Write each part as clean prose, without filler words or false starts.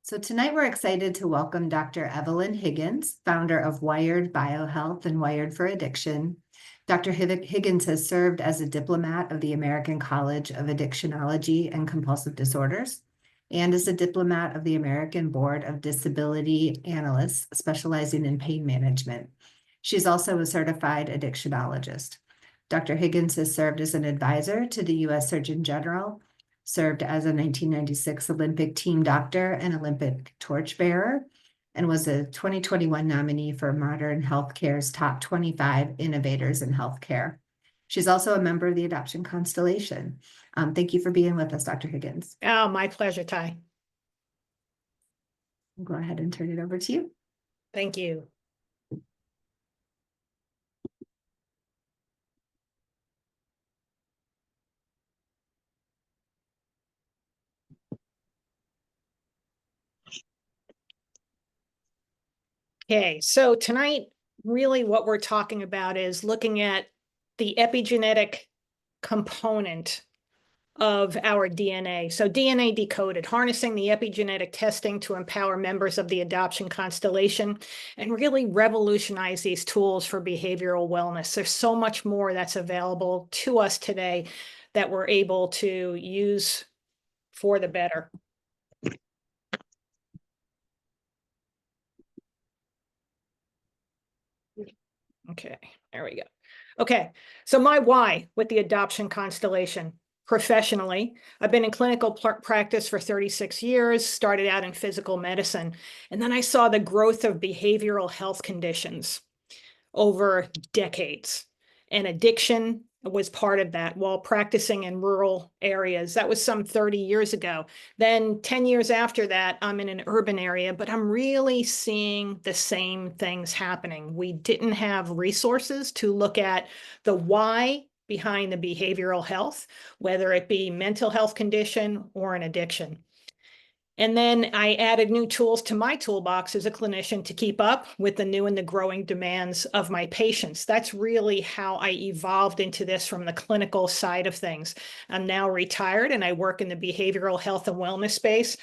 So tonight we're excited to welcome Dr. Evelyn Higgins, founder of Wired BioHealth and Wired for Addiction. Dr. Higgins has served as a diplomat of the American College of Addictionology and Compulsive Disorders, and as a diplomat of the American Board of Disability Analysts, specializing in pain management. She's also a certified addictionologist. Dr. Higgins has served as an advisor to the U.S. Surgeon General, served as a 1996 Olympic team doctor and Olympic torchbearer, and was a 2021 nominee for Modern Healthcare's Top 25 Innovators in Healthcare. She's also a member of the Adoption Constellation. Thank you for being with us, Dr. Higgins. Oh, my pleasure, Ty. I'll go ahead and turn it over to you. Thank you. Okay, so tonight, really what we're talking about is looking at the epigenetic component of our DNA. So DNA Decoded, harnessing the epigenetic testing to empower members of the adoption constellation and really revolutionize these tools for behavioral wellness. There's so much more that's available to us today that we're able to use for the better. Okay, there we go. Okay, so my why with the adoption constellation. Professionally, I've been in clinical practice for 36 years, started out in physical medicine, and then I saw the growth of behavioral health conditions over decades. And addiction was part of that while practicing in rural areas. That was some 30 years ago. Then 10 years after that, I'm in an urban area, but I'm really seeing the same things happening. We didn't have resources to look at the why behind the behavioral health, whether it be mental health condition or an addiction. And then I added new tools to my toolbox as a clinician to keep up with the new and the growing demands of my patients. That's really how I evolved into this from the clinical side of things. I'm now retired and I work in the behavioral health and wellness space.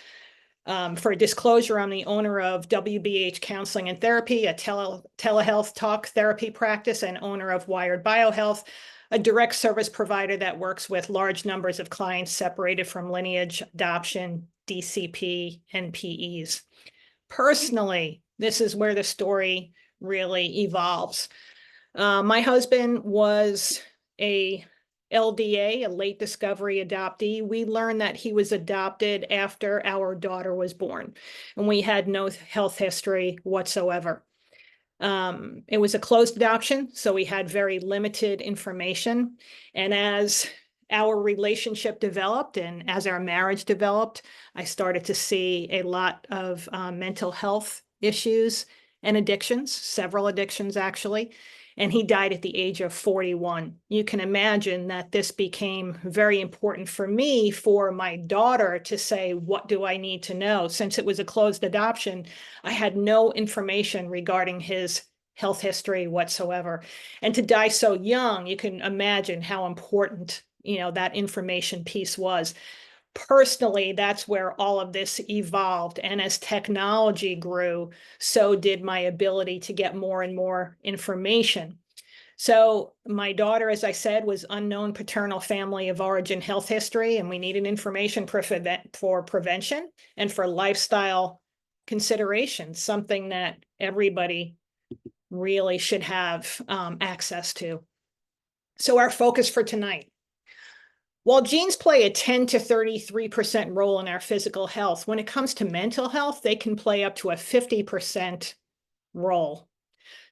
For disclosure, I'm the owner of WBH Counseling and Therapy, a telehealth talk therapy practice, and owner of Wired BioHealth, a direct service provider that works with large numbers of clients separated from lineage, adoption, DCP, and PEs. Personally, this is where the story really evolves. My husband was a LDA, a late discovery adoptee. We learned that he was adopted after our daughter was born, and we had no health history whatsoever. It was a closed adoption, so we had very limited information. And as our relationship developed and as our marriage developed, I started to see a lot of mental health issues and addictions, several addictions actually. And he died at the age of 41. You can imagine that this became very important for me, for my daughter to say, what do I need to know? Since it was a closed adoption, I had no information regarding his health history whatsoever. And to die so young, you can imagine how important, that information piece was. Personally, that's where all of this evolved. And as technology grew, so did my ability to get more and more information. So my daughter, as I said, was unknown paternal family of origin health history, and we needed information for prevention and for lifestyle considerations, something that everybody really should have access to. So our focus for tonight. While genes play a 10 to 33% role in our physical health, when it comes to mental health, they can play up to a 50% role.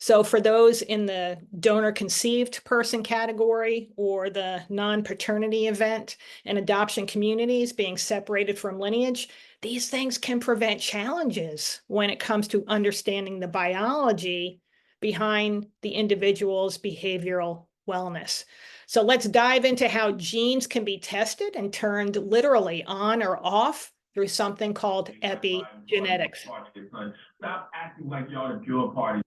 So for those in the donor-conceived person category or the non-paternity event and adoption communities being separated from lineage, these things can prevent challenges when it comes to understanding the biology behind the individual's behavioral wellness. So let's dive into how genes can be tested and turned literally on or off through something called epigenetics. Stop acting like y'all the pure party.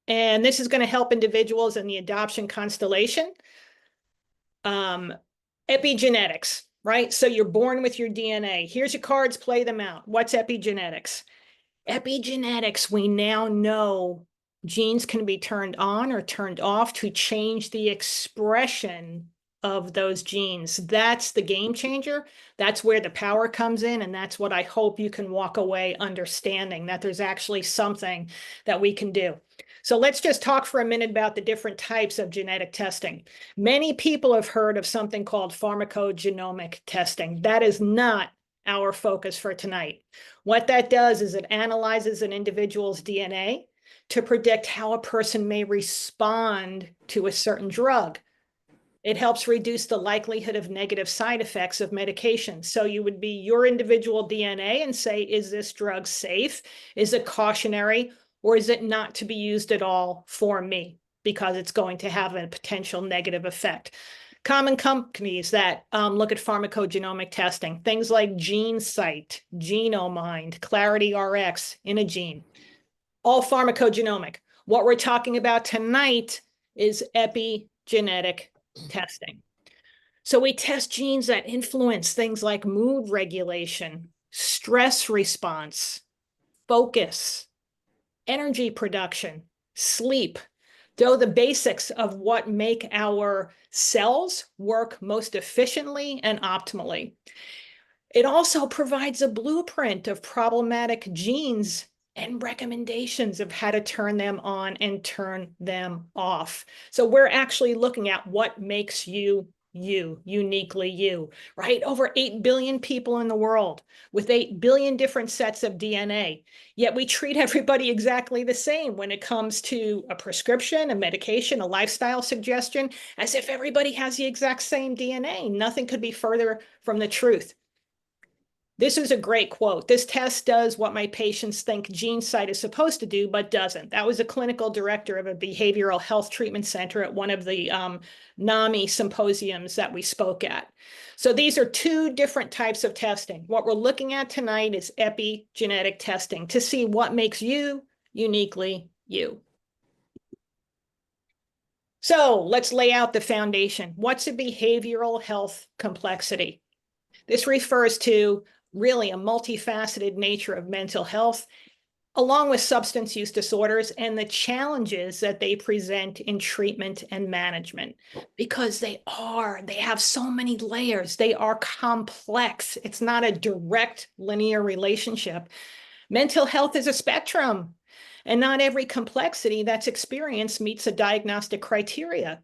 And this is going to help individuals in the adoption constellation. Epigenetics. right? So you're born with your DNA. Here's your cards, play them out. What's epigenetics? Epigenetics, we now know genes can be turned on or turned off to change the expression of those genes. That's the game changer. That's where the power comes in. And that's what I hope you can walk away understanding, that there's actually something that we can do. So let's just talk for a minute about the different types of genetic testing. Many people have heard of something called pharmacogenomic testing. That is not our focus for tonight. What that does is it analyzes an individual's DNA to predict how a person may respond to a certain drug. It helps reduce the likelihood of negative side effects of medication. So you would be your individual DNA and say, is this drug safe? Is it cautionary? Or is it not to be used at all for me because it's going to have a potential negative effect? Common companies that look at pharmacogenomic testing, things like GeneSight, Genomind, ClarityRx, Innogene, all pharmacogenomic. What we're talking about tonight is epigenetic testing. So we test genes that influence things like mood regulation, stress response, focus, energy production, sleep. Though the basics of what make our cells work most efficiently and optimally. It also provides a blueprint of problematic genes and recommendations of how to turn them on and turn them off. So we're actually looking at what makes you you, uniquely you, right? Over 8 billion people in the world with 8 billion different sets of DNA. Yet we treat everybody exactly the same when it comes to a prescription, a medication, a lifestyle suggestion, as if everybody has the exact same DNA. Nothing could be further from the truth. This is a great quote. This test does what my patients think GeneSight is supposed to do, but doesn't. That was a clinical director of a behavioral health treatment center at one of the NAMI symposiums that we spoke at. So these are two different types of testing. What we're looking at tonight is epigenetic testing to see what makes you uniquely you. So let's lay out the foundation. What's a behavioral health complexity? This refers to really a multifaceted nature of mental health, along with substance use disorders and the challenges that they present in treatment and management, because they have so many layers. They are complex. It's not a direct linear relationship. Mental health is a spectrum, and not every complexity that's experienced meets a diagnostic criteria.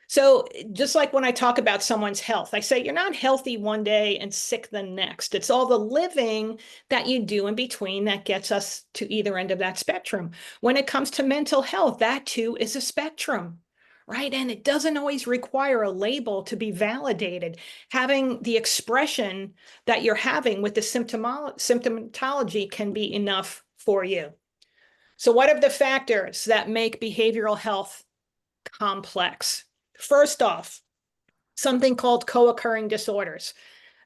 So just like when I talk about someone's health, I say you're not healthy one day and sick the next. It's all the living that you do in between that gets us to either end of that spectrum. When it comes to mental health, that too is a spectrum, right? And it doesn't always require a label to be validated. Having the expression that you're having with the symptomatology can be enough for you. So what are the factors that make behavioral health complex? First off, something called co-occurring disorders.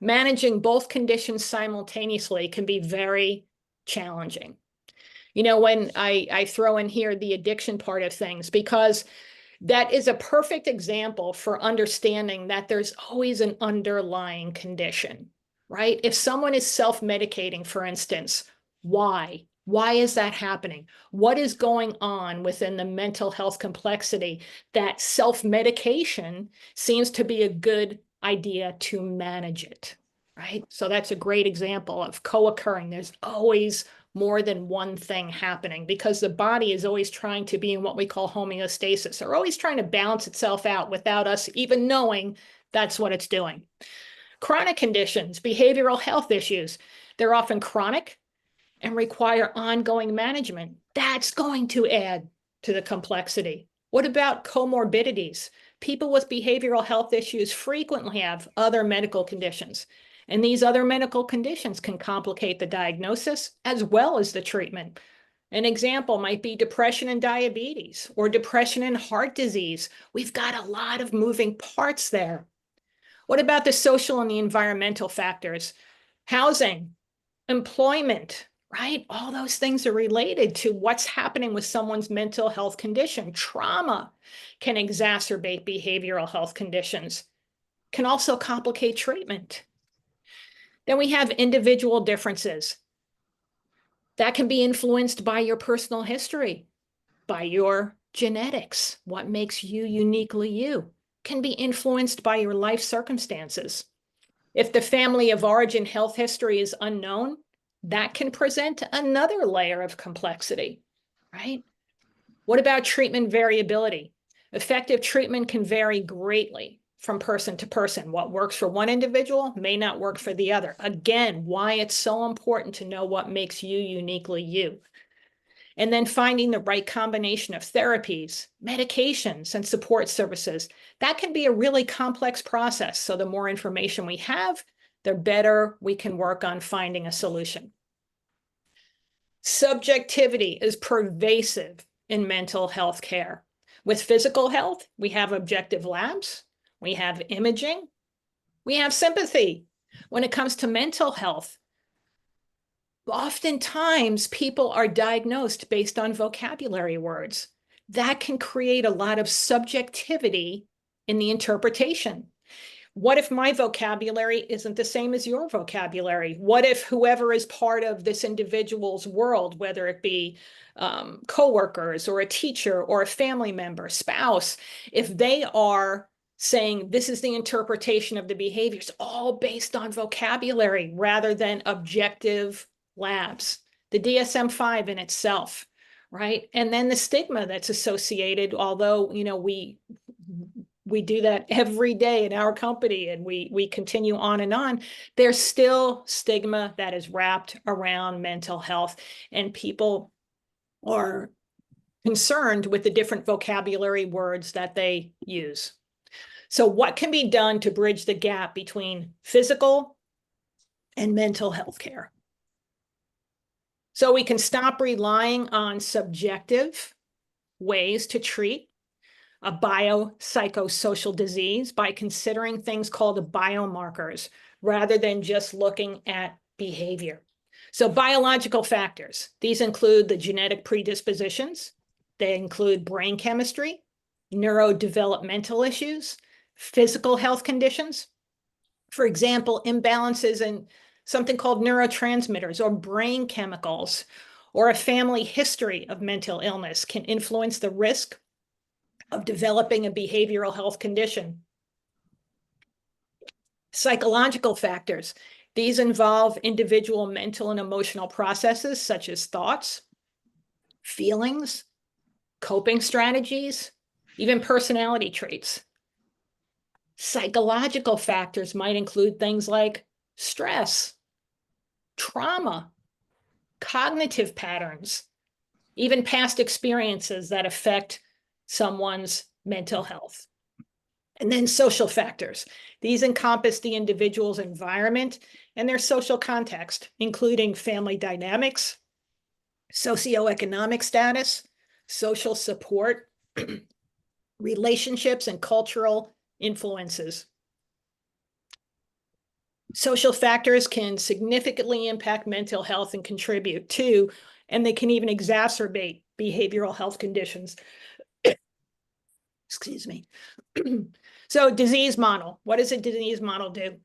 Managing both conditions simultaneously can be very challenging. You know, when I throw in here the addiction part of things, because that is a perfect example for understanding that there's always an underlying condition, right? If someone is self-medicating, for instance, why? Why is that happening? What is going on within the mental health complexity that self-medication seems to be a good idea to manage it, right? So that's a great example of co-occurring. There's always more than one thing happening because the body is always trying to be in what we call homeostasis. They're always trying to balance itself out without us even knowing that's what it's doing. Chronic conditions, behavioral health issues, they're often chronic and require ongoing management. That's going to add to the complexity. What about comorbidities? People with behavioral health issues frequently have other medical conditions, and these other medical conditions can complicate the diagnosis as well as the treatment. An example might be depression and diabetes, or depression and heart disease. We've got a lot of moving parts there. What about the social and the environmental factors? Housing, employment, right? All those things are related to what's happening with someone's mental health condition. Trauma can exacerbate behavioral health conditions. can also complicate treatment. Then we have individual differences. That can be influenced by your personal history, by your genetics. What makes you uniquely you can be influenced by your life circumstances. If the family of origin health history is unknown, that can present another layer of complexity, right? What about treatment variability? Effective treatment can vary greatly from person to person. What works for one individual may not work for the other. Again, why it's so important to know what makes you uniquely you. And then finding the right combination of therapies, medications, and support services. That can be a really complex process. So the more information we have, the better we can work on finding a solution. Subjectivity is pervasive in mental health care. With physical health, we have objective labs, we have imaging, we have sympathy. When it comes to mental health, oftentimes people are diagnosed based on vocabulary words. That can create a lot of subjectivity in the interpretation. What if my vocabulary isn't the same as your vocabulary? What if whoever is part of this individual's world, whether it be coworkers or a teacher or a family member, spouse, if they are saying this is the interpretation of the behaviors, all based on vocabulary rather than objective labs, the DSM-5 in itself, right? And then the stigma that's associated, although, you know, we do that every day in our company and we continue on, there's still stigma that is wrapped around mental health, and people are concerned with the different vocabulary words that they use. So what can be done to bridge the gap between physical and mental health care? So we can stop relying on subjective ways to treat a biopsychosocial disease by considering things called biomarkers rather than just looking at behavior. So biological factors, these include the genetic predispositions, they include brain chemistry, neurodevelopmental issues, physical health conditions. For example, imbalances in something called neurotransmitters or brain chemicals, or a family history of mental illness can influence the risk of developing a behavioral health condition. Psychological factors. These involve individual mental and emotional processes such as thoughts, feelings, coping strategies, even personality traits. Psychological factors might include things like stress, trauma, cognitive patterns, even past experiences that affect someone's mental health. And then social factors. These encompass the individual's environment and their social context, including family dynamics, socioeconomic status, social support, relationships, and cultural influences. Social factors can significantly impact mental health and contribute to, and they can even exacerbate behavioral health conditions. Excuse me. So disease model. What does a disease model do?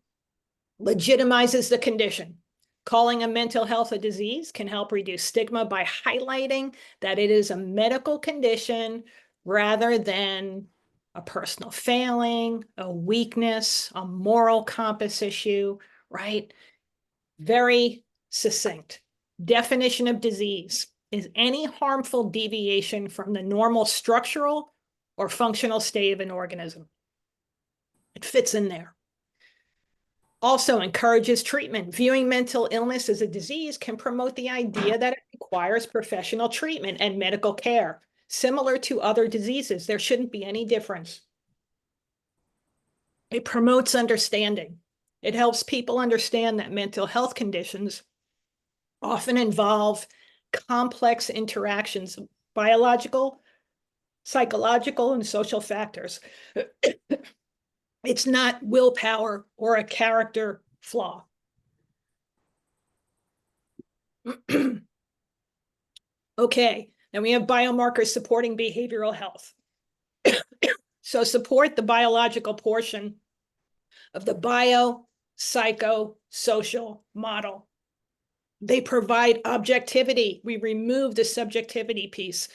Legitimizes the condition. Calling a mental health a disease can help reduce stigma by highlighting that it is a medical condition rather than a personal failing, a weakness, a moral compass issue, right? Very succinct. Definition of disease is any harmful deviation from the normal structural or functional state of an organism. It fits in there. Also encourages treatment. Viewing mental illness as a disease can promote the idea that it requires professional treatment and medical care. Similar to other diseases, there shouldn't be any difference. It promotes understanding. It helps people understand that mental health conditions often involve complex interactions of biological, psychological, and social factors. It's not willpower or a character flaw. Okay, then we have biomarkers supporting behavioral health. So support the biological portion of the bio-psycho-social model. They provide objectivity. We remove the subjectivity piece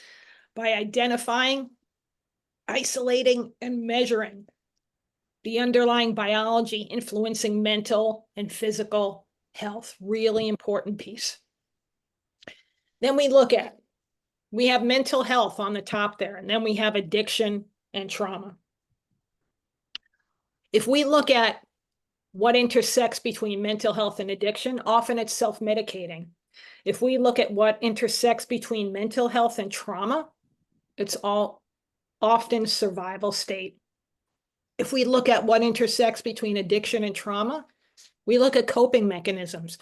by identifying, isolating, and measuring the underlying biology influencing mental and physical health. Really important piece. Then we have mental health on the top there, and then we have addiction and trauma. If we look at what intersects between mental health and addiction, often it's self-medicating. If we look at what intersects between mental health and trauma, it's all often survival state. If we look at what intersects between addiction and trauma, we look at coping mechanisms.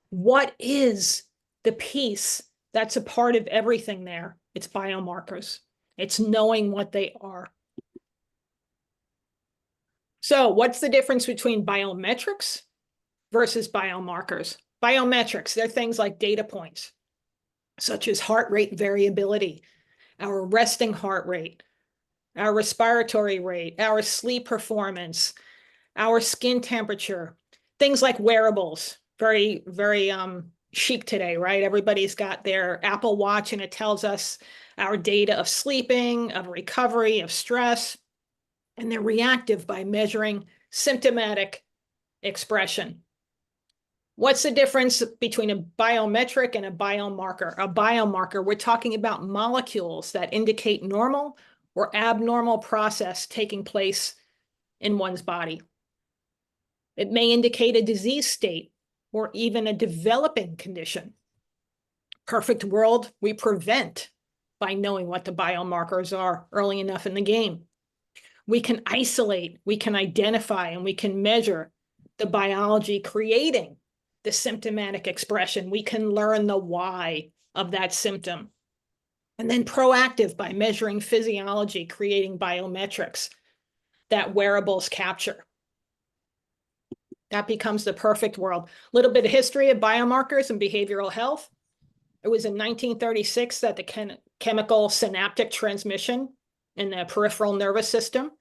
What is the piece that's a part of everything there? It's biomarkers. It's knowing what they are. So what's the difference between biometrics versus biomarkers? Biometrics, they're things like data points, such as heart rate variability, our resting heart rate, our respiratory rate, our sleep performance, our skin temperature, things like wearables, very, very chic today, right? Everybody's got their Apple Watch and it tells us our data of sleeping, of recovery, of stress, and they're reactive by measuring symptomatic expression. What's the difference between a biometric and a biomarker? A biomarker, we're talking about molecules that indicate normal or abnormal process taking place in one's body. It may indicate a disease state or even a developing condition. Perfect world, we prevent by knowing what the biomarkers are early enough in the game. We can isolate, we can identify, and we can measure the biology creating the symptomatic expression. We can learn the why of that symptom. And then proactive by measuring physiology, creating biometrics that wearables capture. That becomes the perfect world. A little bit of history of biomarkers and behavioral health. It was in 1936 that the chemical synaptic transmission in the peripheral nervous system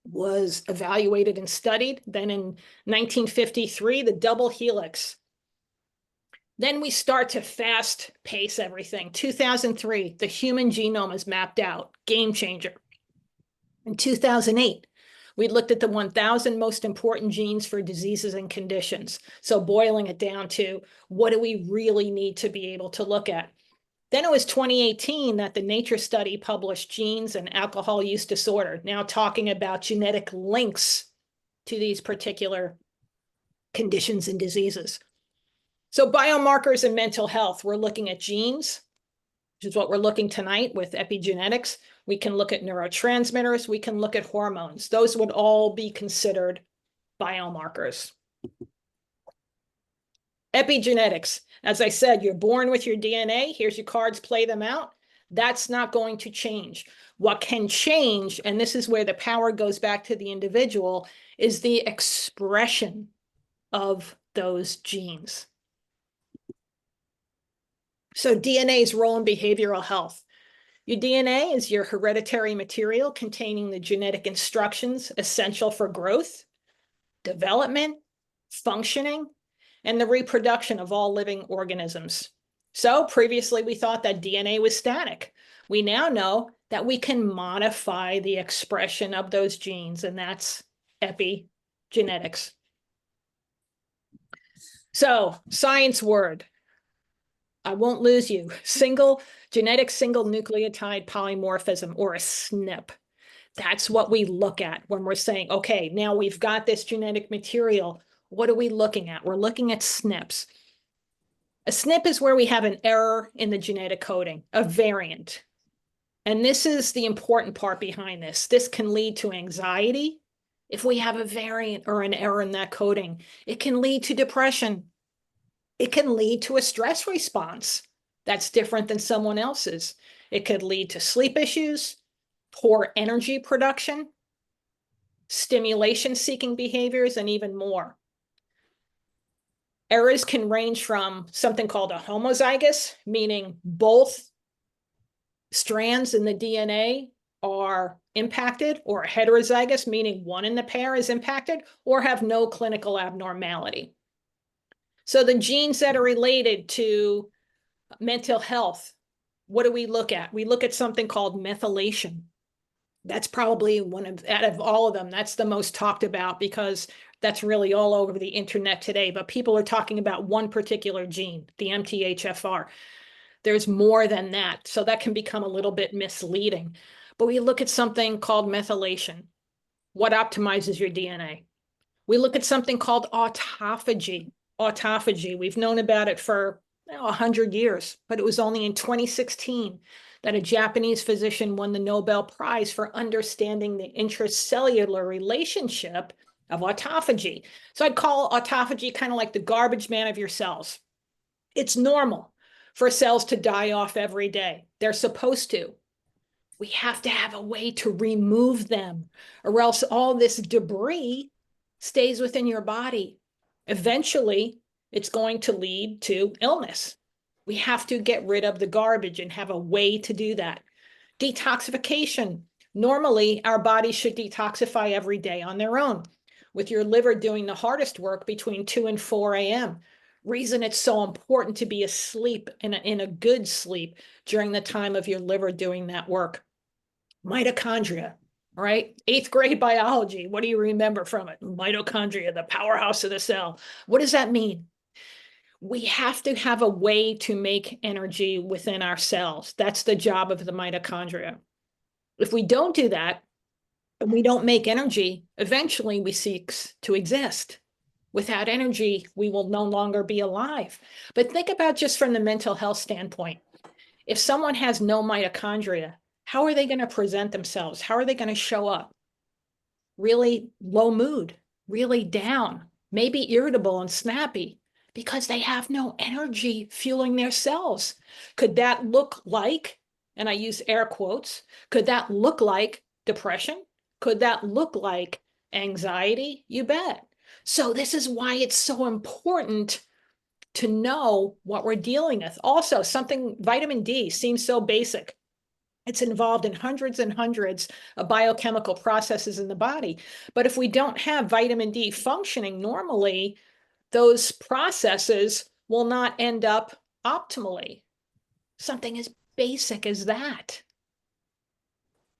was evaluated and studied. Then in 1953, the double helix. Then we start to fast pace everything. 2003, the human genome is mapped out, game changer. In 2008, we looked at the 1,000 most important genes for diseases and conditions. So boiling it down to what do we really need to be able to look at? Then it was 2018 that the Nature study published Genes and Alcohol Use Disorder, now talking about genetic links to these particular conditions and diseases. So biomarkers in mental health, we're looking at genes, which is what we're looking tonight with epigenetics. We can look at neurotransmitters, we can look at hormones. Those would all be considered biomarkers. Epigenetics, as I said, you're born with your DNA. Here's your cards, play them out. That's not going to change. What can change, and this is where the power goes back to the individual, is the expression of those genes. So DNA's role in behavioral health. Your DNA is your hereditary material containing the genetic instructions essential for growth, development, functioning, and the reproduction of all living organisms. So previously we thought that DNA was static. We now know that we can modify the expression of those genes, and that's epigenetics. So science word, I won't lose you. Genetic single nucleotide polymorphism, or a SNP. That's what we look at when we're saying, okay, now we've got this genetic material. What are we looking at? We're looking at SNPs. A SNP is where we have an error in the genetic coding, a variant. And this is the important part behind this. This can lead to anxiety if we have a variant or an error in that coding. It can lead to depression. It can lead to a stress response that's different than someone else's. It could lead to sleep issues, poor energy production, stimulation-seeking behaviors, and even more. Errors can range from something called a homozygous, meaning both strands in the DNA are impacted, or heterozygous, meaning one in the pair is impacted, or have no clinical abnormality. So the genes that are related to mental health, what do we look at? We look at something called methylation. That's probably out of all of them, that's the most talked about because that's really all over the internet today. But people are talking about one particular gene, the MTHFR. There's more than that. So that can become a little bit misleading. But we look at something called methylation. What optimizes your DNA? We look at something called autophagy. Autophagy, we've known about it for 100 years, but it was only in 2016 that a Japanese physician won the Nobel Prize for understanding the intracellular relationship of autophagy. So I'd call autophagy kind of like the garbage man of your cells. It's normal for cells to die off every day. They're supposed to. We have to have a way to remove them, or else all this debris stays within your body. Eventually, it's going to lead to illness. We have to get rid of the garbage and have a way to do that. Detoxification. Normally, our bodies should detoxify every day on their own, with your liver doing the hardest work between 2 and 4 a.m. Reason it's so important to be asleep in a good sleep during the time of your liver doing that work. Mitochondria, right? 8th grade biology. What do you remember from it? Mitochondria, the powerhouse of the cell. What does that mean? We have to have a way to make energy within our cells. That's the job of the mitochondria. If we don't do that, and we don't make energy, eventually we cease to exist. Without energy, we will no longer be alive. But think about just from the mental health standpoint. If someone has no mitochondria, how are they going to present themselves? How are they going to show up? Really low mood, really down, maybe irritable and snappy because they have no energy fueling their cells. Could that look like, and I use air quotes, could that look like depression? Could that look like anxiety? You bet. So this is why it's so important to know what we're dealing with. Also, vitamin D seems so basic. It's involved in hundreds and hundreds of biochemical processes in the body. But if we don't have vitamin D functioning normally, those processes will not end up optimally. Something as basic as that.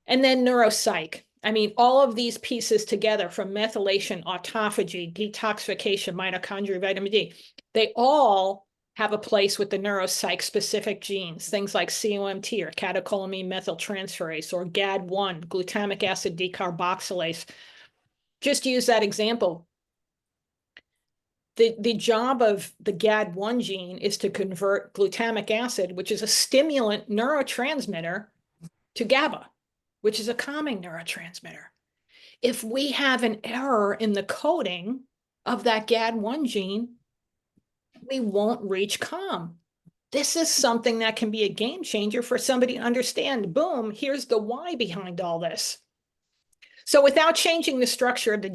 And then neuropsych. I mean, all of these pieces together, from methylation, autophagy, detoxification, mitochondria, vitamin D, they all have a place with the neuropsych specific genes, things like COMT or catecholamine methyltransferase, or GAD1, glutamic acid decarboxylase. Just use that example. The job of the GAD1 gene is to convert glutamic acid, which is a stimulant neurotransmitter, to GABA, which is a calming neurotransmitter. If we have an error in the coding of that GAD1 gene, we won't reach calm. This is something that can be a game changer for somebody to understand. Boom, here's the why behind all this. So without changing the structure of the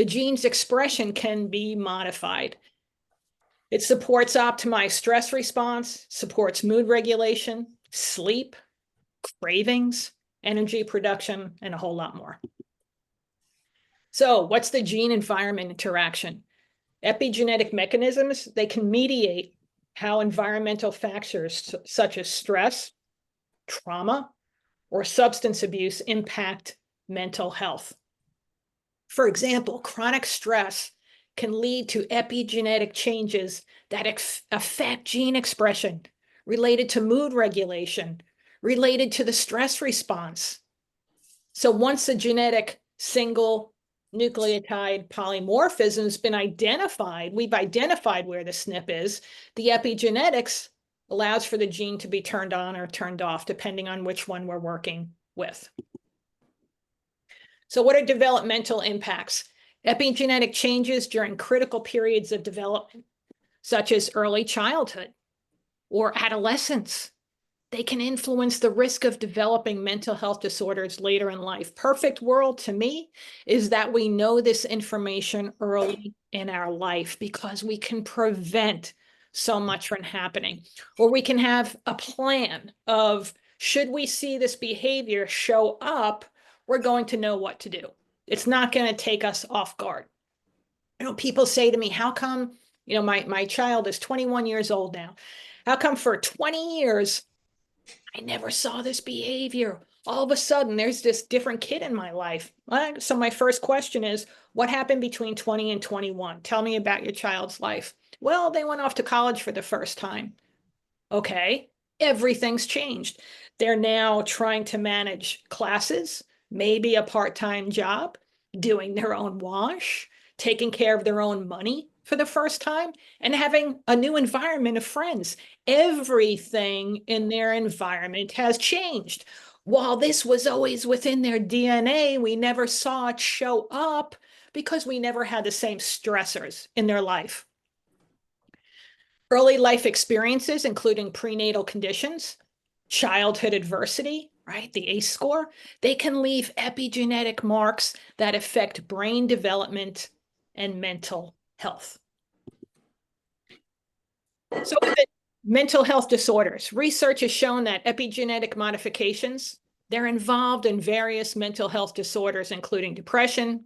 gene's expression can be modified. It supports optimized stress response, supports mood regulation, sleep, cravings, energy production, and a whole lot more. So what's the gene-environment interaction? Epigenetic mechanisms, they can mediate how environmental factors such as stress, trauma, or substance abuse impact mental health. For example, chronic stress can lead to epigenetic changes that affect gene expression related to mood regulation, related to the stress response. So once the genetic single nucleotide polymorphism has been identified, we've identified where the SNP is, the epigenetics allows for the gene to be turned on or turned off, depending on which one we're working with. So what are developmental impacts? Epigenetic changes during critical periods of development, such as early childhood or adolescence. They can influence the risk of developing mental health disorders later in life. Perfect world to me is that we know this information early in our life because we can prevent so much from happening. Or we can have a plan of, should we see this behavior show up, we're going to know what to do. It's not going to take us off guard. People say to me, how come, my child is 21 years old now. How come for 20 years, I never saw this behavior? All of a sudden, there's this different kid in my life. So my first question is, what happened between 20 and 21? Tell me about your child's life. Well, they went off to college for the first time. Okay, everything's changed. They're now trying to manage classes, maybe a part-time job, doing their own wash, taking care of their own money for the first time, and having a new environment of friends. Everything in their environment has changed. While this was always within their DNA, we never saw it show up because we never had the same stressors in their life. Early life experiences, including prenatal conditions, childhood adversity, right, the ACE score, they can leave epigenetic marks that affect brain development and mental health. So with the mental health disorders, research has shown that epigenetic modifications, they're involved in various mental health disorders, including depression,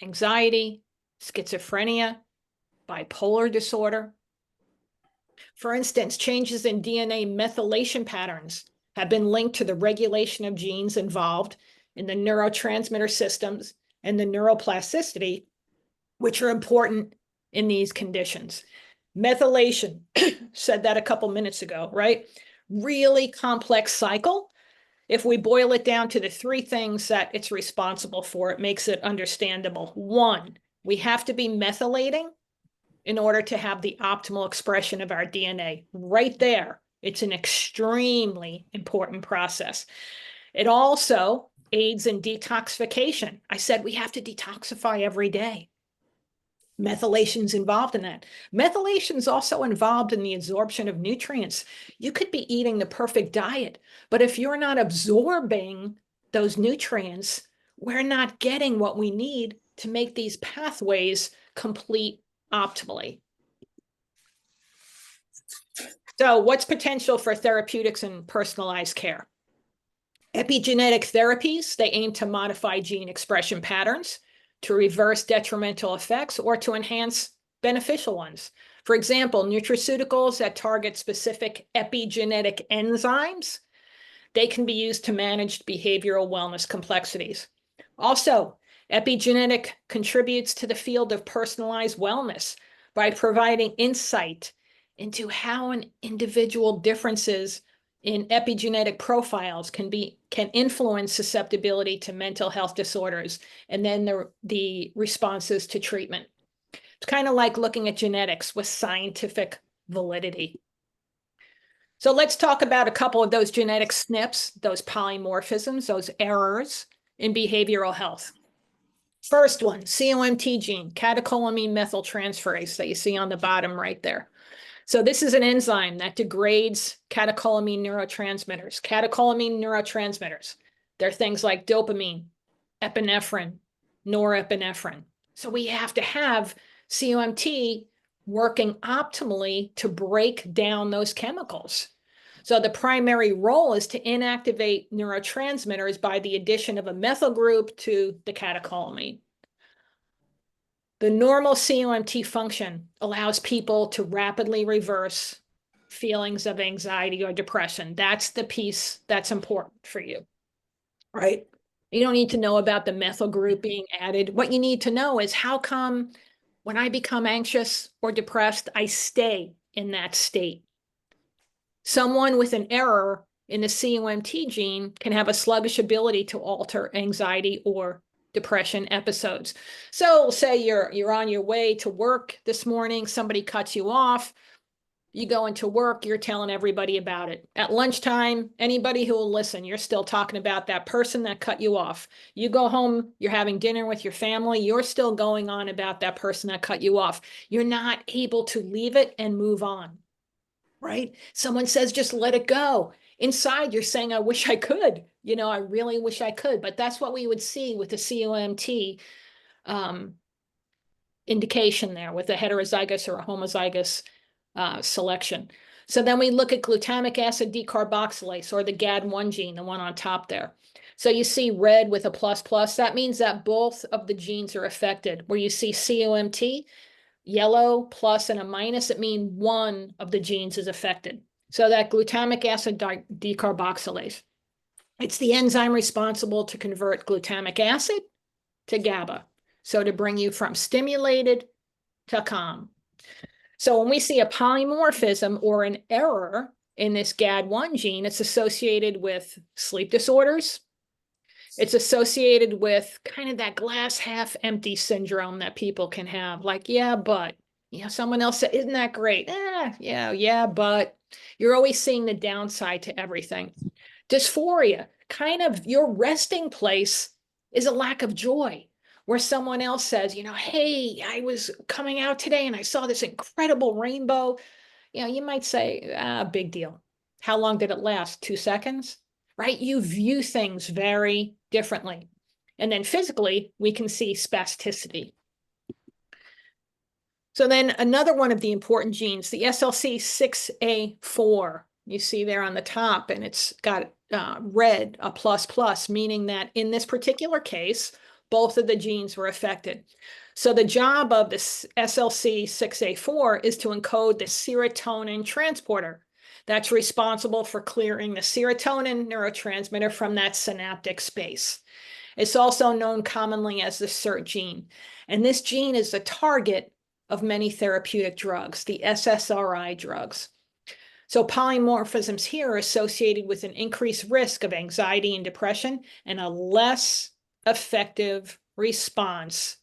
anxiety, schizophrenia, bipolar disorder. For instance, changes in DNA methylation patterns have been linked to the regulation of genes involved in the neurotransmitter systems and the neuroplasticity, which are important in these conditions. Methylation, said that a couple minutes ago, right? Really complex cycle. If we boil it down to the three things that it's responsible for, it makes it understandable. One, we have to be methylating in order to have the optimal expression of our DNA. Right there, it's an extremely important process. It also aids in detoxification. I said we have to detoxify every day. Methylation's involved in that. Methylation's also involved in the absorption of nutrients. You could be eating the perfect diet, but if you're not absorbing those nutrients, we're not getting what we need to make these pathways complete optimally. So what's potential for therapeutics and personalized care? Epigenetic therapies, they aim to modify gene expression patterns to reverse detrimental effects or to enhance beneficial ones. For example, nutraceuticals that target specific epigenetic enzymes, they can be used to manage behavioral wellness complexities. Also, epigenetic contributes to the field of personalized wellness by providing insight into how an individual differences in epigenetic profiles can influence susceptibility to mental health disorders, and then the responses to treatment. It's kind of like looking at genetics with scientific validity. So let's talk about a couple of those genetic SNPs, those polymorphisms, those errors in behavioral health. First one, COMT gene, catecholamine methyltransferase that you see on the bottom right there. So this is an enzyme that degrades catecholamine neurotransmitters. Catecholamine neurotransmitters, they're things like dopamine, epinephrine, norepinephrine. So we have to have COMT working optimally to break down those chemicals. So the primary role is to inactivate neurotransmitters by the addition of a methyl group to the catecholamine. The normal COMT function allows people to rapidly reverse feelings of anxiety or depression. That's the piece that's important for you, right? You don't need to know about the methyl group being added. What you need to know is how come when I become anxious or depressed, I stay in that state. Someone with an error in the COMT gene can have a sluggish ability to alter anxiety or depression episodes. So say you're on your way to work this morning, somebody cuts you off, you go into work, you're telling everybody about it. At lunchtime, anybody who will listen, you're still talking about that person that cut you off. You go home, you're having dinner with your family, you're still going on about that person that cut you off. You're not able to leave it and move on, right? Someone says, just let it go. Inside, you're saying, I wish I could. I really wish I could. But that's what we would see with the COMT indication there with a heterozygous or a homozygous selection. So then we look at glutamic acid decarboxylase, or the GAD1 gene, the one on top there. So you see red with a plus plus, that means that both of the genes are affected. Where you see COMT, yellow plus and a minus, it means one of the genes is affected. So that glutamic acid decarboxylase, it's the enzyme responsible to convert glutamic acid to GABA. So to bring you from stimulated to calm. So when we see a polymorphism or an error in this GAD1 gene, it's associated with sleep disorders. It's associated with kind of that glass half empty syndrome that people can have. Like, yeah, but, someone else said, isn't that great? Yeah, but you're always seeing the downside to everything. Dysphoria, kind of your resting place is a lack of joy, where someone else says, hey, I was coming out today and I saw this incredible rainbow. You might say, big deal. How long did it last? 2 seconds? Right? You view things very differently. And then physically, we can see spasticity. So then another one of the important genes, the SLC6A4, you see there on the top, and it's got red, a plus plus, meaning that in this particular case, both of the genes were affected. So the job of this SLC6A4 is to encode the serotonin transporter that's responsible for clearing the serotonin neurotransmitter from that synaptic space. It's also known commonly as the SERT gene. And this gene is the target of many therapeutic drugs, the SSRI drugs. So polymorphisms here are associated with an increased risk of anxiety and depression and a less effective response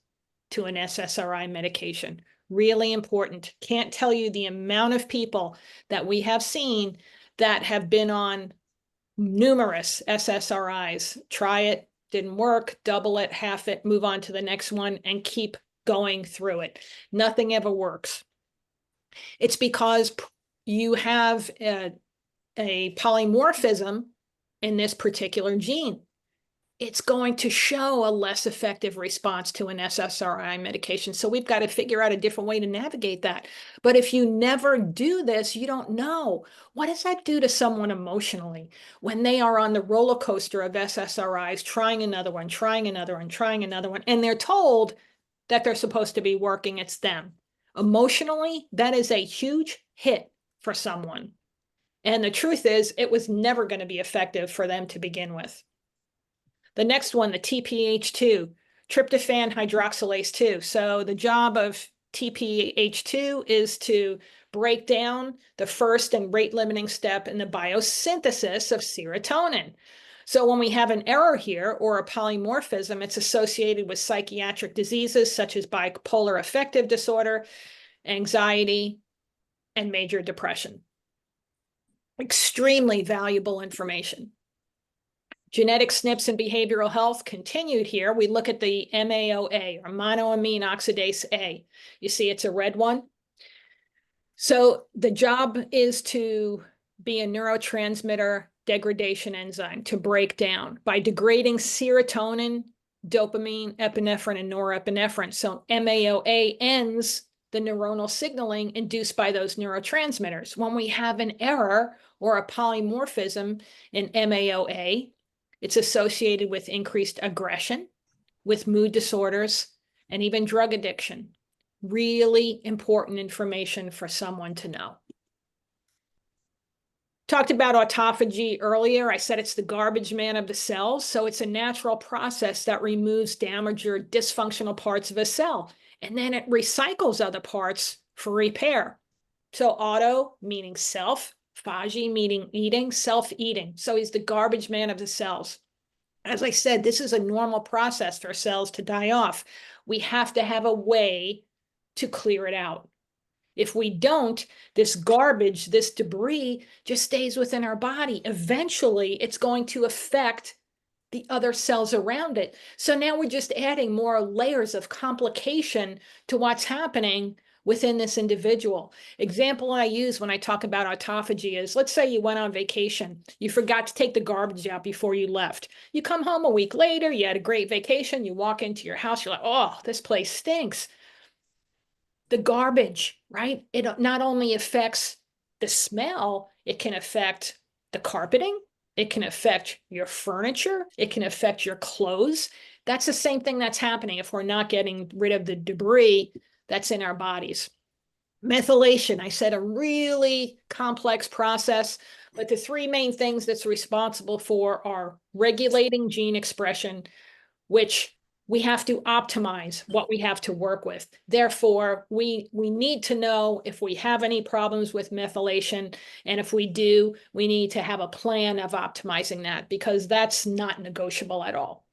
to an SSRI medication. Really important. Can't tell you the amount of people that we have seen that have been on numerous SSRIs. Try it, didn't work, double it, half it, move on to the next one, and keep going through it. Nothing ever works. It's because you have a polymorphism in this particular gene. It's going to show a less effective response to an SSRI medication. So we've got to figure out a different way to navigate that. But if you never do this, you don't know. What does that do to someone emotionally when they are on the roller coaster of SSRIs, trying another one, trying another one, trying another one, and they're told that they're supposed to be working, it's them. Emotionally, that is a huge hit for someone. And the truth is, it was never going to be effective for them to begin with. The next one, the TPH2, tryptophan hydroxylase 2. So the job of TPH2 is to break down the first and rate limiting step in the biosynthesis of serotonin. So when we have an error here or a polymorphism, it's associated with psychiatric diseases such as bipolar affective disorder, anxiety, and major depression. Extremely valuable information. Genetic SNPs and behavioral health continued here. We look at the MAOA, or monoamine oxidase A. You see it's a red one. So the job is to be a neurotransmitter degradation enzyme, to break down by degrading serotonin, dopamine, epinephrine, and norepinephrine. So MAOA ends the neuronal signaling induced by those neurotransmitters. When we have an error or a polymorphism in MAOA, it's associated with increased aggression, with mood disorders, and even drug addiction. Really important information for someone to know. Talked about autophagy earlier. I said it's the garbage man of the cells. So it's a natural process that removes damaged or dysfunctional parts of a cell. And then it recycles other parts for repair. So auto meaning self, phagy meaning eating, self-eating. So he's the garbage man of the cells. As I said, this is a normal process for cells to die off. We have to have a way to clear it out. If we don't, this garbage, this debris just stays within our body. Eventually, it's going to affect the other cells around it. So now we're just adding more layers of complication to what's happening within this individual. Example I use when I talk about autophagy is, let's say you went on vacation. You forgot to take the garbage out before you left. You come home a week later, you had a great vacation, you walk into your house, you're like, oh, this place stinks. The garbage, right? It not only affects the smell, it can affect the carpeting, It can affect your furniture. It can affect your clothes. That's the same thing that's happening if we're not getting rid of the debris that's in our bodies. Methylation, I said, a really complex process, but the three main things that's responsible for are regulating gene expression, which we have to optimize what we have to work with. Therefore, we need to know if we have any problems with methylation, and if we do, we need to have a plan of optimizing that, because that's not negotiable at all.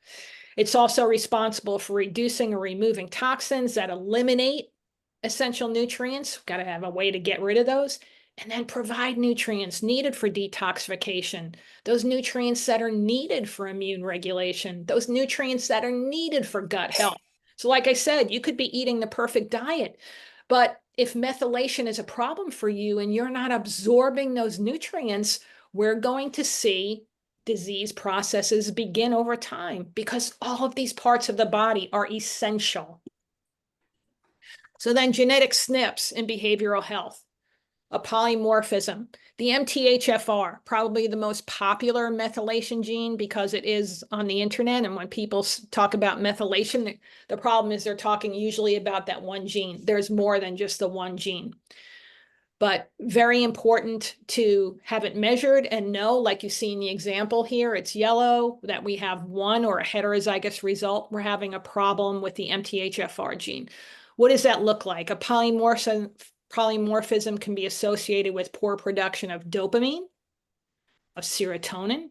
It's also responsible for reducing or removing toxins that eliminate essential nutrients. Got to have a way to get rid of those, and then provide nutrients needed for detoxification, those nutrients that are needed for immune regulation, those nutrients that are needed for gut health. So like I said, you could be eating the perfect diet, but if methylation is a problem for you and you're not absorbing those nutrients, we're going to see disease processes begin over time, because all of these parts of the body are essential. So then genetic SNPs in behavioral health, a polymorphism, the MTHFR, probably the most popular methylation gene because it is on the internet. And when people talk about methylation, the problem is they're talking usually about that one gene. There's more than just the one gene. But very important to have it measured and know, like you see in the example here, it's yellow, that we have one or a heterozygous result. We're having a problem with the MTHFR gene. What does that look like? A polymorphism can be associated with poor production of dopamine, of serotonin.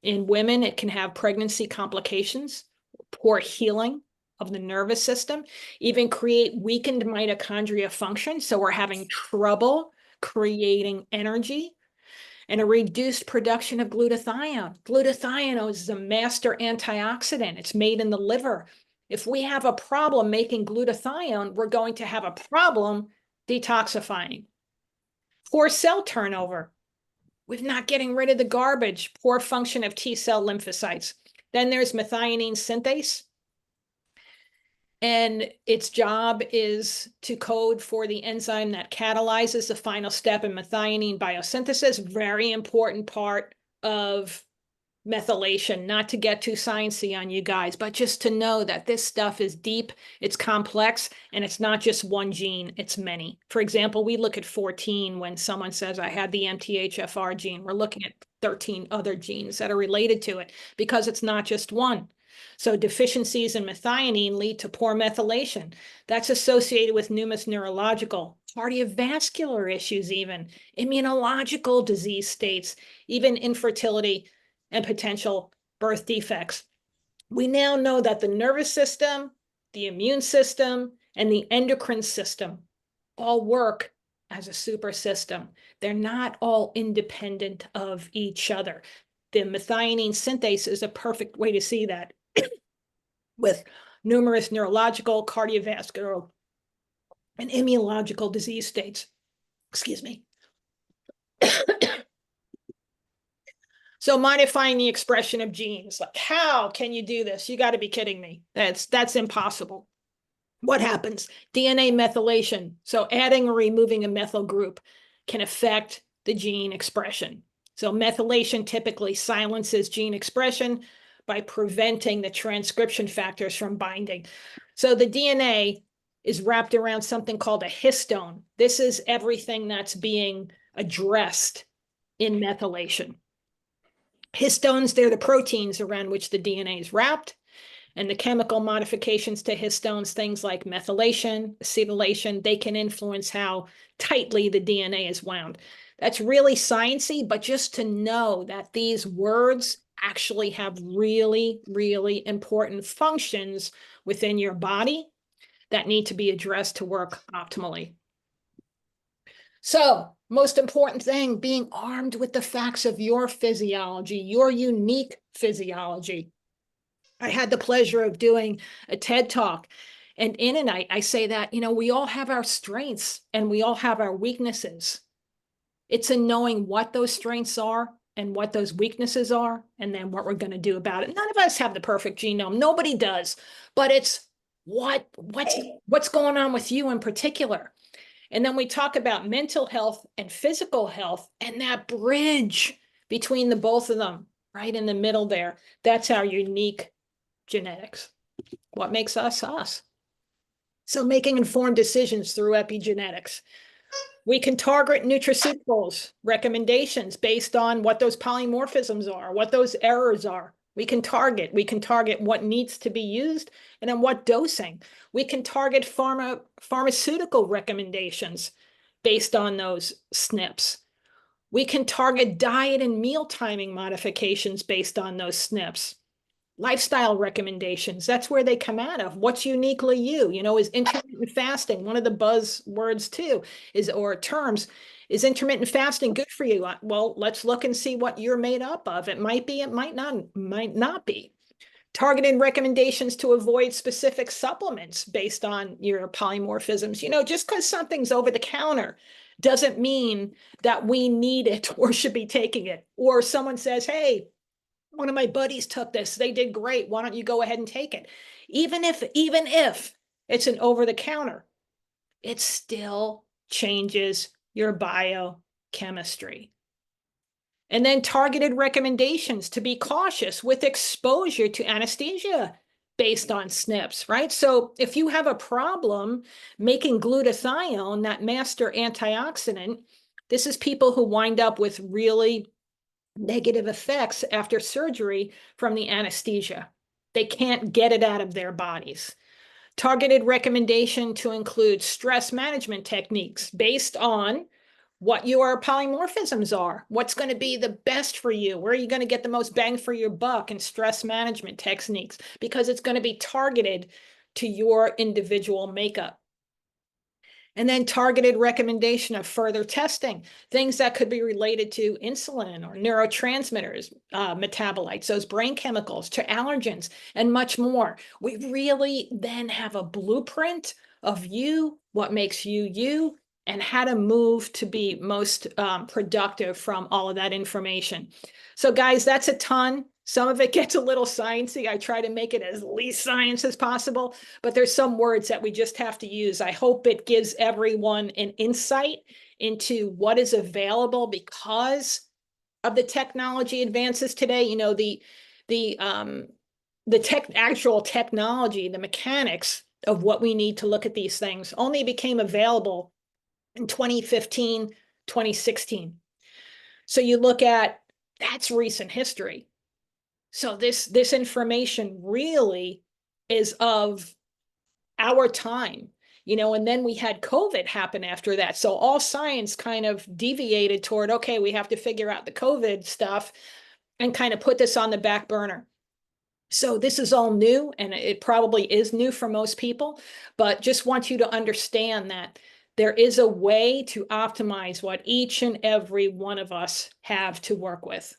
In women, it can have pregnancy complications, poor healing of the nervous system, even create weakened mitochondria function. So we're having trouble creating energy, and a reduced production of glutathione. Glutathione is a master antioxidant. It's made in the liver. If we have a problem making glutathione, we're going to have a problem detoxifying. Poor cell turnover. We're not getting rid of the garbage. Poor function of T cell lymphocytes. Then there's methionine synthase. And its job is to code for the enzyme that catalyzes the final step in methionine biosynthesis. Very important part of methylation. Not to get too sciencey on you guys, but just to know that this stuff is deep, it's complex, and it's not just one gene, it's many. For example, we look at 14 when someone says, I had the MTHFR gene. We're looking at 13 other genes that are related to it, because it's not just one. So deficiencies in methionine lead to poor methylation. That's associated with numerous neurological, cardiovascular issues, even immunological disease states, even infertility and potential birth defects. We now know that the nervous system, the immune system, and the endocrine system all work as a super system. They're not all independent of each other. The methionine synthase is a perfect way to see that with numerous neurological, cardiovascular, and immunological disease states. Excuse me. So modifying the expression of genes, like how can you do this? You got to be kidding me. That's impossible. What happens? DNA methylation. So adding or removing a methyl group can affect the gene expression. So methylation typically silences gene expression by preventing the transcription factors from binding. So the DNA is wrapped around something called a histone. This is everything that's being addressed in methylation. Histones, they're the proteins around which the DNA is wrapped, and the chemical modifications to histones, things like methylation, acetylation, they can influence how tightly the DNA is wound. That's really sciencey, but just to know that these words actually have really, really important functions within your body that need to be addressed to work optimally. So, most important thing, being armed with the facts of your physiology, your unique physiology. I had the pleasure of doing a TED Talk, and in it, I say that, we all have our strengths and we all have our weaknesses. It's in knowing what those strengths are and what those weaknesses are, and then what we're going to do about it. None of us have the perfect genome. Nobody does, but it's what's going on with you in particular. And then we talk about mental health and physical health, and that bridge between the both of them, right in the middle there. That's our unique genetics. What makes us us? So making informed decisions through epigenetics. We can target nutraceuticals recommendations based on what those polymorphisms are, what those errors are. We can target what needs to be used and then what dosing. We can target pharmaceutical recommendations based on those SNPs. We can target diet and meal timing modifications based on those SNPs. Lifestyle recommendations, that's where they come out of. What's uniquely you? You know, is intermittent fasting one of the buzzwords too, or terms? Is intermittent fasting good for you? Well, let's look and see what you're made up of. It might be, it might not be. Targeted recommendations to avoid specific supplements based on your polymorphisms. You know, just because something's over the counter doesn't mean that we need it or should be taking it. Or someone says, hey, one of my buddies took this, they did great, why don't you go ahead and take it? Even if it's an over the counter, it still changes your biochemistry. And then targeted recommendations to be cautious with exposure to anesthesia based on SNPs, right? So if you have a problem making glutathione, that master antioxidant, this is people who wind up with really negative effects after surgery from the anesthesia. They can't get it out of their bodies. Targeted recommendation to include stress management techniques based on what your polymorphisms are, what's going to be the best for you, where are you going to get the most bang for your buck in stress management techniques, because it's going to be targeted to your individual makeup. And then targeted recommendation of further testing, things that could be related to insulin or neurotransmitters, metabolites, those brain chemicals, to allergens, and much more. We really then have a blueprint of you, what makes you you, and how to move to be most productive from all of that information. So guys, that's a ton. Some of it gets a little sciencey. I try to make it as least science as possible, but there's some words that we just have to use. I hope it gives everyone an insight into what is available because of the technology advances today. You know, the actual technology, the mechanics of what we need to look at these things only became available in 2015, 2016. So you look at, that's recent history. So this information really is of our time, you know, and then we had COVID happen after that. So all science kind of deviated toward, okay, we have to figure out the COVID stuff and kind of put this on the back burner. So this is all new, and it probably is new for most people, but just want you to understand that there is a way to optimize what each and every one of us have to work with.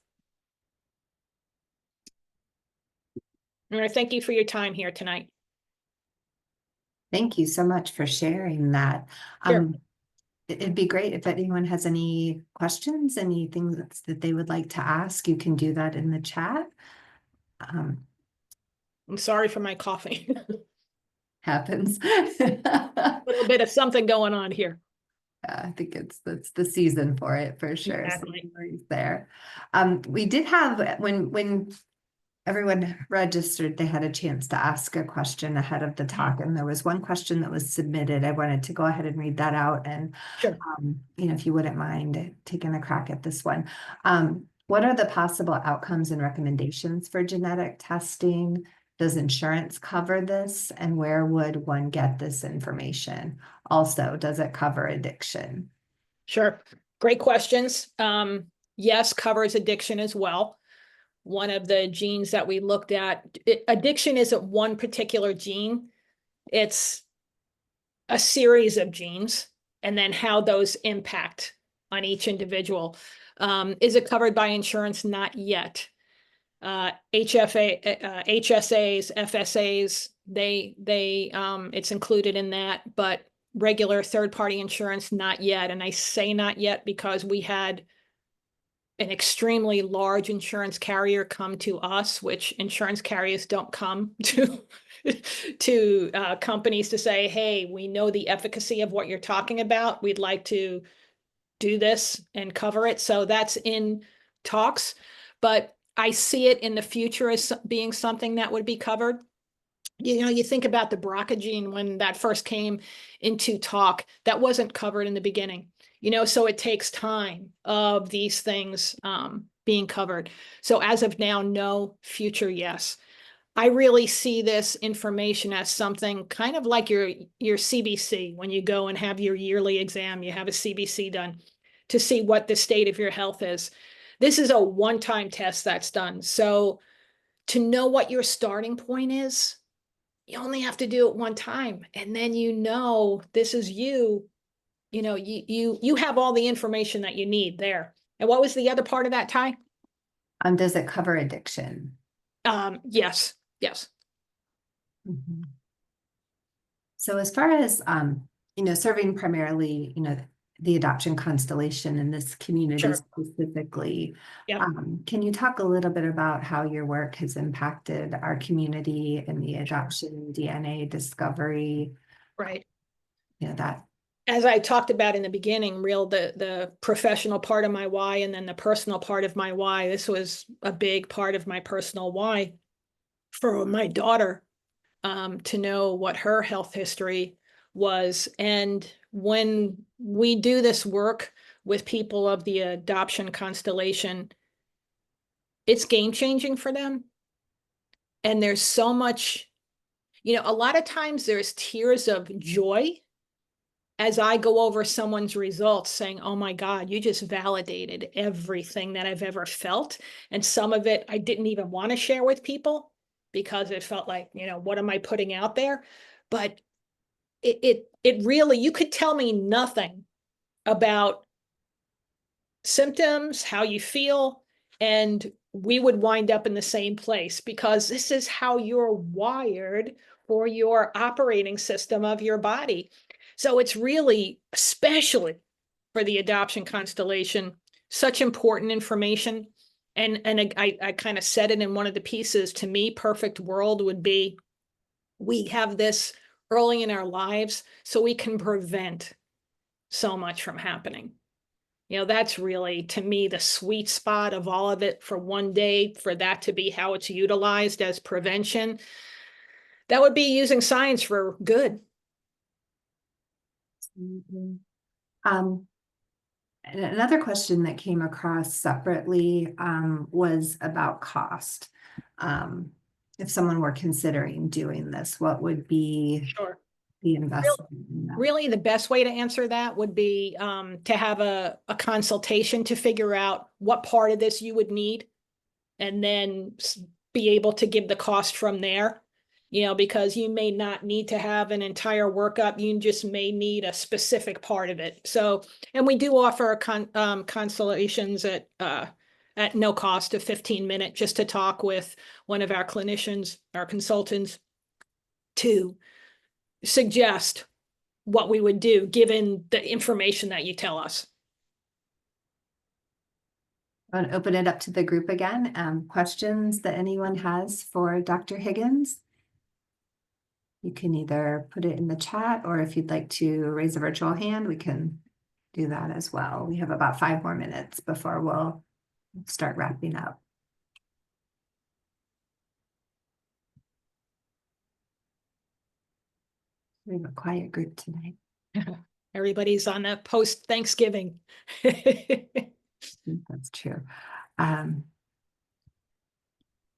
And I thank you for your time here tonight. Thank you so much for sharing that. Sure. It'd be great if anyone has any questions, anything that they would like to ask, you can do that in the chat. I'm sorry for my coughing. Happens. A little bit of something going on here. I think that's the season for it for sure. Exactly. So no worries there. We did have when everyone registered, they had a chance to ask a question ahead of the talk, and there was one question that was submitted. I wanted to go ahead and read that out, and Sure. you know, if you wouldn't mind taking a crack at this one. What are the possible outcomes and recommendations for genetic testing? Does insurance cover this? And where would one get this information? Also, does it cover addiction? Sure. Great questions. Yes, covers addiction as well. One of the genes that we looked at, addiction isn't one particular gene. It's a series of genes, and then how those impact on each individual. Is it covered by insurance? Not yet. HSAs, FSAs, it's included in that, but regular third-party insurance, not yet. And I say not yet because we had an extremely large insurance carrier come to us, which insurance carriers don't come to companies to say, hey, we know the efficacy of what you're talking about. We'd like to do this and cover it. So that's in talks, but I see it in the future as being something that would be covered. You know, you think about the BRCA gene when that first came into talk, that wasn't covered in the beginning, you know, so it takes time of these things being covered. So as of now, no, future, yes. I really see this information as something kind of like your CBC. When you go and have your yearly exam, you have a CBC done to see what the state of your health is. This is a one-time test that's done. So to know what your starting point is, you only have to do it one time. And then you know this is you. You know, you have all the information that you need there. And what was the other part of that, Ty? Does it cover addiction? Yes. Mhm. So as far as, serving primarily, the adoption constellation in this community Sure. specifically, Yep. can you talk a little bit about how your work has impacted our community in the adoption DNA discovery? Right. That. As I talked about in the beginning, the professional part of my why and then the personal part of my why, this was a big part of my personal why for my daughter, to know what her health history was. And when we do this work with people of the adoption constellation, it's game changing for them. And there's so much, a lot of times there's tears of joy as I go over someone's results saying, oh my God, you just validated everything that I've ever felt. And some of it I didn't even want to share with people because it felt like, what am I putting out there? But it really, you could tell me nothing about symptoms, how you feel, and we would wind up in the same place because this is how you're wired for your operating system of your body. So it's really, especially for the adoption constellation, such important information. And I kind of said it in one of the pieces. To me, perfect world would be we have this early in our lives so we can prevent so much from happening. That's really, to me, the sweet spot of all of it for one day, for that to be how it's utilized as prevention. That would be using science for good. And another question that came across separately was about cost. If someone were considering doing this, what would be Sure. the investment in that? Really, the best way to answer that would be to have a consultation to figure out what part of this you would need and then be able to give the cost from there. Because you may not need to have an entire workup. You just may need a specific part of it. So, and we do offer consultations at no cost, a 15-minute, just to talk with one of our clinicians, our consultants, to suggest what we would do given the information that you tell us. I want to open it up to the group again. Questions that anyone has for Dr. Higgins? You can either put it in the chat, or if you'd like to raise a virtual hand, we can do that as well. We have about 5 more minutes before we'll start wrapping up. We have a quiet group tonight. Everybody's on a post-Thanksgiving. That's true. Are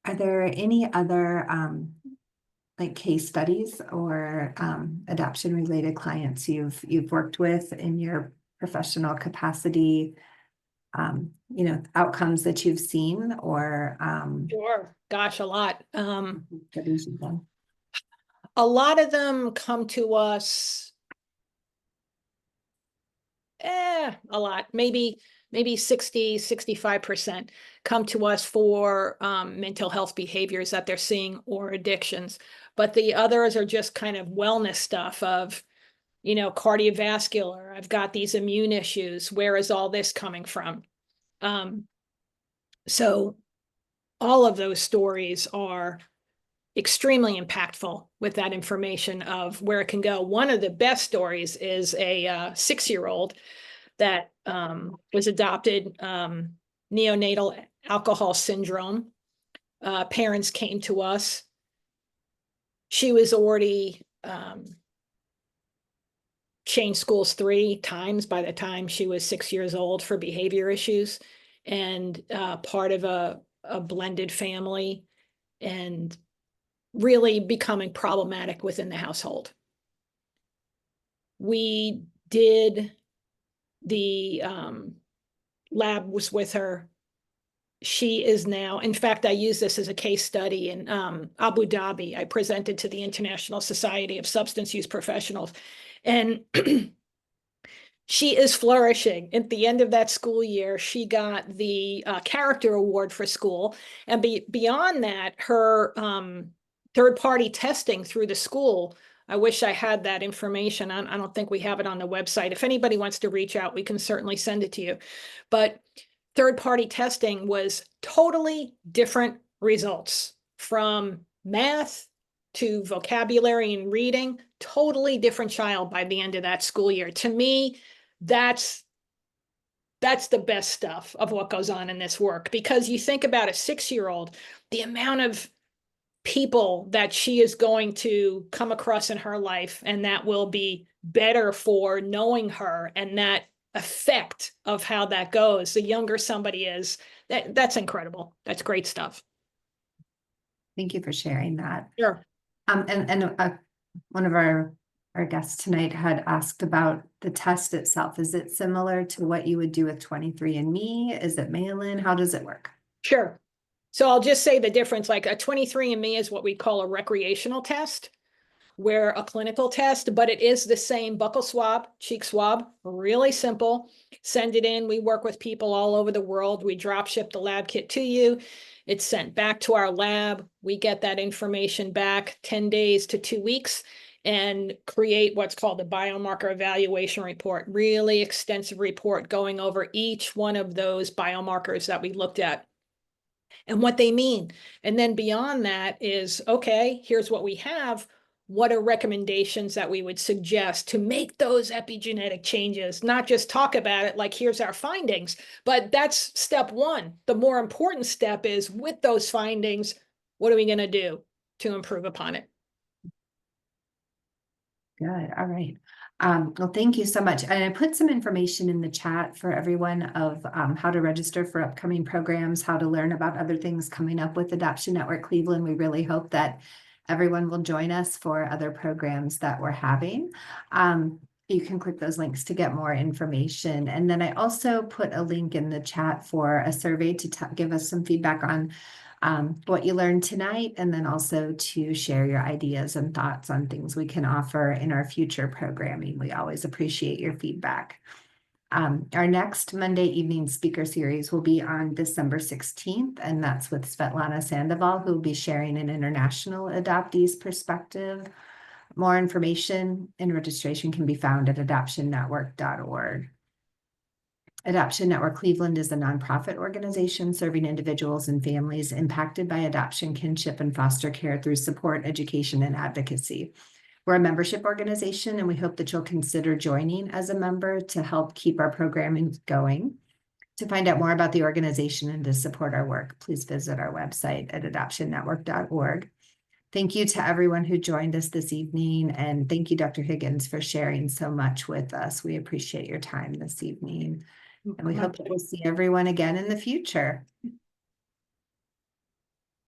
there any other like case studies or adoption related clients you've worked with in your professional capacity, outcomes that you've seen or Sure. Gosh, a lot. studies you've done? A lot of them come to us, a lot, maybe 65% come to us for mental health behaviors that they're seeing or addictions. But the others are just kind of wellness stuff of, cardiovascular. I've got these immune issues. Where is all this coming from? So all of those stories are extremely impactful with that information of where it can go. One of the best stories is a 6-year-old that was adopted neonatal alcohol syndrome. Parents came to us. She was already changed schools 3 times by the time she was 6 years old for behavior issues, and part of a blended family, and really becoming problematic within the household. We did the lab was with her. She is now, in fact, I use this as a case study in Abu Dhabi. I presented to the International Society of Substance Use Professionals, and she is flourishing. At the end of that school year, she got the character award for school. And beyond that, her third-party testing through the school, I wish I had that information. I don't think we have it on the website. If anybody wants to reach out, we can certainly send it to you. But third-party testing was totally different results, from math to vocabulary and reading, totally different child by the end of that school year. To me, that's the best stuff of what goes on in this work, because you think about a 6-year-old, the amount of people that she is going to come across in her life, and that will be better for knowing her, and that effect of how that goes, the younger somebody is, that's incredible. That's great stuff. Thank you for sharing that. Sure. One of our guests tonight had asked about the test itself. Is it similar to what you would do with 23andMe? Is it mail-in? How does it work? Sure. So I'll just say the difference. Like a 23andMe is what we call a recreational test. We're a clinical test, but it is the same buccal swab, cheek swab, really simple. Send it in. We work with people all over the world. We drop ship the lab kit to you. It's sent back to our lab. We get that information back 10 days to 2 weeks and create what's called a biomarker evaluation report, really extensive report going over each one of those biomarkers that we looked at and what they mean. And then beyond that is, okay, here's what we have. What are recommendations that we would suggest to make those epigenetic changes? Not just talk about it like, here's our findings, but that's step one. The more important step is, with those findings, what are we going to do to improve upon it? Good. All right. Well, thank you so much. And I put some information in the chat for everyone of how to register for upcoming programs, how to learn about other things coming up with Adoption Network Cleveland. We really hope that everyone will join us for other programs that we're having. You can click those links to get more information. And then I also put a link in the chat for a survey to give us some feedback on what you learned tonight, and then also to share your ideas and thoughts on things we can offer in our future programming. We always appreciate your feedback. Our next Monday evening speaker series will be on December 16th, and that's with Svetlana Sandoval, who will be sharing an international adoptees perspective. More information and registration can be found at adoptionnetwork.org. Adoption Network Cleveland is a nonprofit organization serving individuals and families impacted by adoption, kinship, and foster care through support, education, and advocacy. We're a membership organization, and we hope that you'll consider joining as a member to help keep our programming going. To find out more about the organization and to support our work, please visit our website at adoptionnetwork.org. Thank you to everyone who joined us this evening, and thank you, Dr. Higgins, for sharing so much with us. We appreciate your time this evening. And we hope that we'll see everyone again in the future.